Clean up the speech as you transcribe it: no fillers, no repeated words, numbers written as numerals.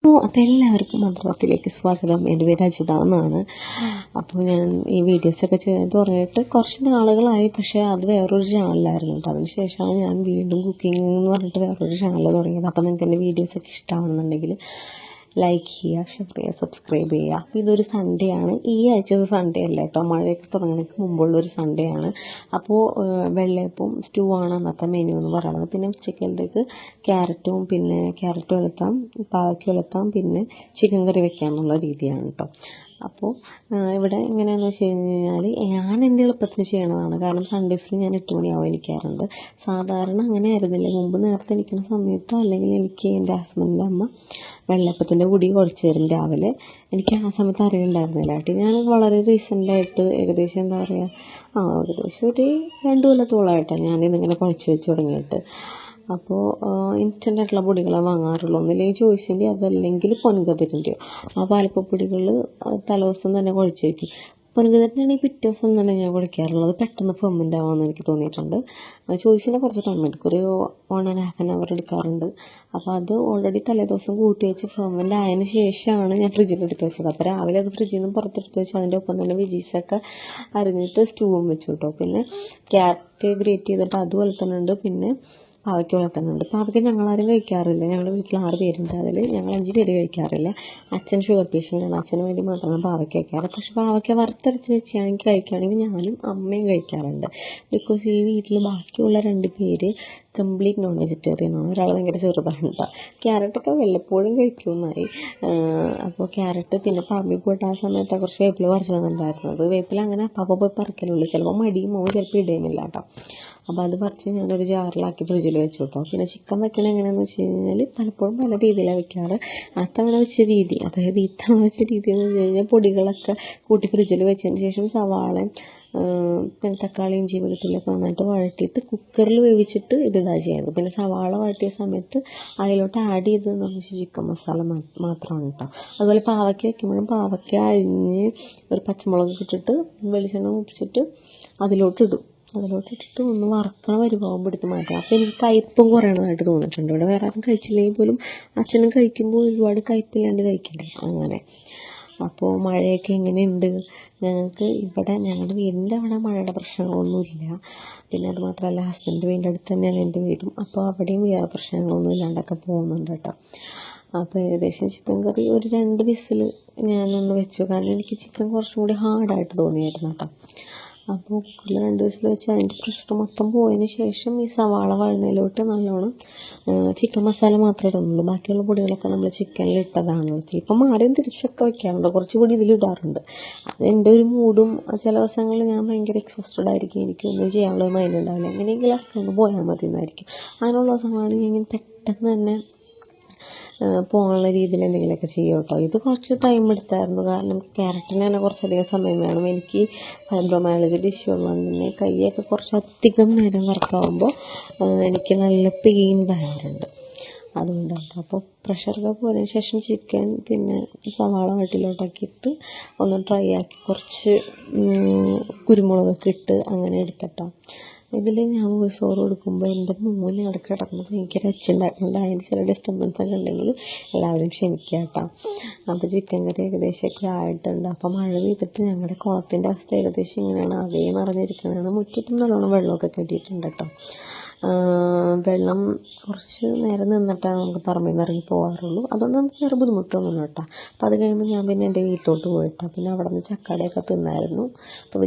അപ്പോൾ എല്ലാവർക്കും മന്ത്രത്തിലേക്ക് സ്വാഗതം. എൻ്റെ പേര് അജിത എന്നാണ്. അപ്പോൾ ഞാൻ ഈ വീഡിയോസൊക്കെ ചെയ്യാൻ തുടങ്ങിയിട്ട് കുറച്ച് നാളുകളായി. പക്ഷേ അത് വേറൊരു ചാനലായിരുന്നു കേട്ടോ. അതിന് ശേഷമാണ് ഞാൻ വീണ്ടും കുക്കിംഗ് എന്ന് പറഞ്ഞിട്ട് വേറൊരു ചാനൽ തുടങ്ങിയത്. അപ്പോൾ നിങ്ങൾക്ക് എൻ്റെ വീഡിയോസൊക്കെ ഇഷ്ടമാണെന്നുണ്ടെങ്കിൽ ലൈക്ക് ചെയ്യുക, ഷെയർ ചെയ്യുക, സബ്സ്ക്രൈബ് ചെയ്യുക. അപ്പോൾ ഇതൊരു സൺഡേ ആണ്. ഈ ആഴ്ച സൺഡേ അല്ല കേട്ടോ, മഴയൊക്കെ തുടങ്ങുന്നതിന് മുമ്പുള്ളൊരു സൺഡേ ആണ്. അപ്പോൾ വെള്ളയപ്പവും സ്റ്റൂ ആണ് അന്നത്തെ മെനു എന്ന് പറയുന്നത്. പിന്നെ ഉച്ചക്കലത്തേക്ക് ക്യാരറ്റ് വെളുത്താം, പാവയ്ക്ക വെളുത്താം, പിന്നെ ചിക്കൻ കറി വെക്കാം എന്നുള്ള രീതിയാണ് കേട്ടോ. അപ്പോൾ ഇവിടെ എങ്ങനെയാണെന്ന് വെച്ച് കഴിഞ്ഞാൽ ഞാൻ എൻ്റെ എളുപ്പത്തിന് ചെയ്യണതാണ്. കാരണം സൺഡേസിൽ ഞാൻ 8 മണിയാവും എണീക്കാറുണ്ട്. സാധാരണ അങ്ങനെ ആയിരുന്നില്ല. മുമ്പ് നേരത്തെ എണീക്കുന്ന സമയത്തോ അല്ലെങ്കിൽ എനിക്ക് എൻ്റെ ഹസ്ബൻഡിൻ്റെ അമ്മ വെള്ളയപ്പത്തിൻ്റെ പൊടി കുഴച്ച് തരും രാവിലെ. എനിക്ക് ആ സമയത്ത് അറിയുണ്ടായിരുന്നില്ല കേട്ടോ. ഞാൻ വളരെ റീസെൻ്റായിട്ട് ഏകദേശം ഏകദേശം ഒരു 2 കൊല്ലത്തോളമായിട്ടാണ് ഞാനിതിങ്ങനെ കുഴച്ച് വെച്ച് തുടങ്ങിയിട്ട്. അപ്പോൾ ഇൻസ്റ്റൻ്റ് ആയിട്ടുള്ള പൊടികളെ വാങ്ങാറുള്ളൂ. ഒന്നില്ലെങ്കിൽ ചോയ്സിൻ്റെ, അതല്ലെങ്കിൽ പൊൻകതിരിൻ്റെയോ. ആ പാലപ്പപ്പൊടികൾ തലേദിവസം തന്നെ കുഴച്ച് വയ്ക്കും. പൊൻകതിരിൻ്റെയാണെങ്കിൽ പിറ്റേ ദിവസം തന്നെ ഞാൻ കുഴയ്ക്കാറുള്ളത്. പെട്ടെന്ന് ഫെർമെൻ്റ് ആവാമെന്ന് എനിക്ക് തോന്നിയിട്ടുണ്ട്. ചോയ്സിൻ്റെ കുറച്ച് ടൈം എടുക്കും, ഒരു 1.5 hour എടുക്കാറുണ്ട്. അപ്പോൾ അത് ഓൾറെഡി തലേദിവസം കൂട്ടി വെച്ച് ഫെർമെൻ്റ് ആയതിന് ശേഷമാണ് ഞാൻ ഫ്രിഡ്ജിലെടുത്ത് വെച്ചത്. അപ്പോൾ രാവിലെ അത് ഫ്രിഡ്ജിൽ നിന്ന് പുറത്തെടുത്ത് വെച്ച് അതിൻ്റെ ഒപ്പം തന്നെ വെജീസൊക്കെ അരിഞ്ഞിട്ട് സ്റ്റൂവും വെച്ചു കേട്ടോ. പിന്നെ ക്യാരറ്റ് ഗ്രേറ്റ് ചെയ്തിട്ട് അത് വളർത്തുന്നുണ്ട്. പിന്നെ പാവയ്ക്ക വളർത്തുന്നുണ്ട്. പാവയ്ക്ക ഞങ്ങളാരും കഴിക്കാറില്ല. ഞങ്ങളുടെ വീട്ടിൽ 6 പേരുണ്ട്. അതിൽ ഞങ്ങൾ 5 പേര് കഴിക്കാറില്ല. അച്ഛൻ ഷുഗർ പേഷ്യൻ്റാണ്. അച്ഛന് വേണ്ടി മാത്രമാണ് പാവയ്ക്ക കഴിക്കാറ്. പക്ഷേ പാവയ്ക്ക വറുത്തരച്ച് വെച്ചാണെങ്കിൽ കഴിക്കുകയാണെങ്കിൽ ഞാനും അമ്മയും കഴിക്കാറുണ്ട്. ബിക്കോസ് ഈ വീട്ടിൽ ബാക്കിയുള്ള 2 പേര് കംപ്ലീറ്റ് നോൺ വെജിറ്റേറിയൻ ആണ്. ഒരാൾ ഭയങ്കര ചെറുതാണ് കേട്ടോ. ക്യാരറ്റൊക്കെ വല്ലപ്പോഴും കഴിക്കുമെന്നായി. അപ്പോൾ ക്യാരറ്റ് പിന്നെ പറമ്പിൽ പോയിട്ട് ആ സമയത്ത് കുറച്ച് വേപ്പില പറിച്ചു തന്നിട്ടുണ്ടായിരുന്നത്. വേപ്പില അങ്ങനെ അപ്പോൾ പോയി പറിക്കലുള്ളൂ. ചിലപ്പോൾ മടിയും പോകും, ചിലപ്പോൾ ഇടുകയുമില്ല കേട്ടോ. അപ്പോൾ അത് പറിച്ച് ഞാനൊരു ജാറിലാക്കി ഫ്രിഡ്ജിൽ വെച്ചു കേട്ടോ. പിന്നെ ചിക്കൻ വെക്കണത് എങ്ങനെയാണെന്ന് വെച്ച് കഴിഞ്ഞാൽ പലപ്പോഴും പല രീതിയിലാണ് വെക്കാറ്. അത്തവണ വെച്ച രീതി, അതായത് ഇത്തവണ വെച്ച രീതി എന്ന് വെച്ച് കഴിഞ്ഞാൽ പൊടികളൊക്കെ കൂട്ടി ഫ്രിഡ്ജിൽ വെച്ചതിന് ശേഷം സവാളയും പിന്നെ തക്കാളി, ഇഞ്ചി, വെളുത്തുള്ളിയൊക്കെ നന്നായിട്ട് വഴറ്റിയിട്ട് കുക്കറിൽ വേവിച്ചിട്ട് ഇതിടാ ചെയ്യുന്നത്. പിന്നെ സവാള വഴറ്റിയ സമയത്ത് അതിലോട്ട് ആഡ് ചെയ്തതെന്ന് വെച്ചാൽ ചിക്കൻ മസാല മാത്രമാണ് കേട്ടോ. അതുപോലെ പാവയ്ക്ക വയ്ക്കുമ്പോഴും പാവയ്ക്ക അരിഞ്ഞ് ഒരു പച്ചമുളക് ഇട്ടിട്ട് വെളിച്ചെണ്ണ ഒഴിച്ചിട്ട് അതിലോട്ടിട്ടിട്ട് ഒന്ന് വറക്കണ പരിവാകുമ്പോൾ എടുത്ത് മാറ്റാം. അപ്പോൾ എനിക്ക് കയ്പ്പും കുറയണതായിട്ട് തോന്നിയിട്ടുണ്ട്. ഇവിടെ വേറെ ആരും കഴിച്ചില്ലെങ്കിൽ പോലും അച്ഛനും കഴിക്കുമ്പോൾ ഒരുപാട് കയ്പ്പില്ലാണ്ട് കഴിക്കണ്ടേ, അങ്ങനെ. അപ്പോൾ മഴയൊക്കെ എങ്ങനെയുണ്ട്? ഞങ്ങൾക്ക് ഇവിടെ ഞങ്ങളുടെ വീടിൻ്റെ അവിടെ മഴയുടെ പ്രശ്നങ്ങളൊന്നുമില്ല. പിന്നെ അത് മാത്രമല്ല ഹസ്ബൻഡ് വീടിൻ്റെ അടുത്ത് തന്നെയാണ് എൻ്റെ വീടും. അപ്പോൾ അവിടെയും വേറെ പ്രശ്നങ്ങളൊന്നും ഇല്ലാണ്ടൊക്കെ പോകുന്നുണ്ട് കേട്ടോ. അപ്പോൾ ഏകദേശം ചിക്കൻ കറി ഒരു 2 വിസിൽ ഞാനൊന്ന് വെച്ചു. കാരണം എനിക്ക് ചിക്കൻ കുറച്ചും കൂടി ഹാർഡായിട്ട് തോന്നിയായിരുന്നു കേട്ടോ. അപ്പോൾ കുക്കറിൽ 2 വിസിൽ വെച്ച് അതിൻ്റെ പ്രഷർ മൊത്തം പോയതിന് ശേഷം ഈ സവാള വഴന്നതിലോട്ട് നല്ലോണം ചിക്കൻ മസാല മാത്രമേ ഇടുന്നുള്ളൂ. ബാക്കിയുള്ള പൊടികളൊക്കെ നമ്മൾ ചിക്കനിൽ ഇട്ടതാണല്ലോ. ചിലപ്പോൾ മാറിയും തിരിച്ചൊക്കെ വയ്ക്കാറുണ്ട്, കുറച്ച് പൊടി ഇതിലിടാറുണ്ട്. അത് എൻ്റെ ഒരു മൂഡും. ചില ദിവസങ്ങളിൽ ഞാൻ ഭയങ്കര എക്സോസ്റ്റഡ് ആയിരിക്കും, എനിക്കൊന്നും ചെയ്യാനുള്ള മൈൻഡ് ഉണ്ടാവില്ല. എങ്ങനെയെങ്കിലും ഒക്കെ ഒന്ന് പോയാൽ മതി എന്നായിരിക്കും. അങ്ങനെയുള്ള ദിവസങ്ങളാണെങ്കിൽ ഞാൻ പെട്ടെന്ന് തന്നെ പോകാനുള്ള രീതിയിൽ എന്തെങ്കിലുമൊക്കെ ചെയ്യും കേട്ടോ. ഇത് കുറച്ച് ടൈം എടുത്തായിരുന്നു. കാരണം ക്യാരറ്റിന് തന്നെ കുറച്ചധികം സമയം വേണം. എനിക്ക് ഫൈബ്രോമയാലജിയുടെ ഇഷ്യൂ ഉള്ളതുകൊണ്ട് തന്നെ കൈയൊക്കെ കുറച്ചധികം നേരം വർക്കാവുമ്പോൾ എനിക്ക് നല്ല പെയിൻ വരാറുണ്ട്. അതുകൊണ്ടാണ്. അപ്പോൾ പ്രഷറൊക്കെ പോയതിന് ശേഷം ചിക്കൻ പിന്നെ സവാള വട്ടിലോട്ടാക്കിയിട്ട് ഒന്ന് ഡ്രൈ ആക്കി കുറച്ച് കുരുമുളകൊക്കെ ഇട്ട് അങ്ങനെ എടുത്തിട്ടോ. ഇതിൽ ഞാൻ വോയിസ് ഓവർ കൊടുക്കുമ്പോൾ എൻ്റെ മോന് ഇടയ്ക്ക് കിടക്കുമ്പോൾ ഭയങ്കര ഒച്ചയുണ്ടാക്കുന്നുണ്ട്. അതിന് ചില ഡിസ്റ്റർബൻസ് ഒക്കെ ഉണ്ടെങ്കിൽ എല്ലാവരും ക്ഷമിക്കുക കേട്ടോ. അപ്പോൾ ചിക്കൻ കറി ഏകദേശമൊക്കെ ആയിട്ടുണ്ട്. അപ്പോൾ മഴ പെയ്തിട്ട് ഞങ്ങളുടെ കുളത്തിൻ്റെ അവസ്ഥ ഏകദേശം ഇങ്ങനെയാണ്, ആകെ നിറഞ്ഞിരിക്കുന്നതാണ്. മുറ്റത്തും നല്ലോണം വെള്ളമൊക്കെ കെട്ടിയിട്ടുണ്ട് കേട്ടോ. വെള്ളം കുറച്ച് നേരം നിന്നിട്ടാണ് നമുക്ക് പറമ്പിൽ നിന്ന് ഇറങ്ങി പോകാറുള്ളൂ. അതുകൊണ്ട് നമുക്ക് വേറെ ബുദ്ധിമുട്ടൊന്നുമില്ല കേട്ടോ. അപ്പോൾ അത് കഴിയുമ്പോൾ ഞാൻ പിന്നെ എൻ്റെ വീട്ടിലോട്ട് പോയിട്ടോ. പിന്നെ അവിടെ നിന്ന് ചക്കടയൊക്കെ തിന്നായിരുന്നു. അപ്പോൾ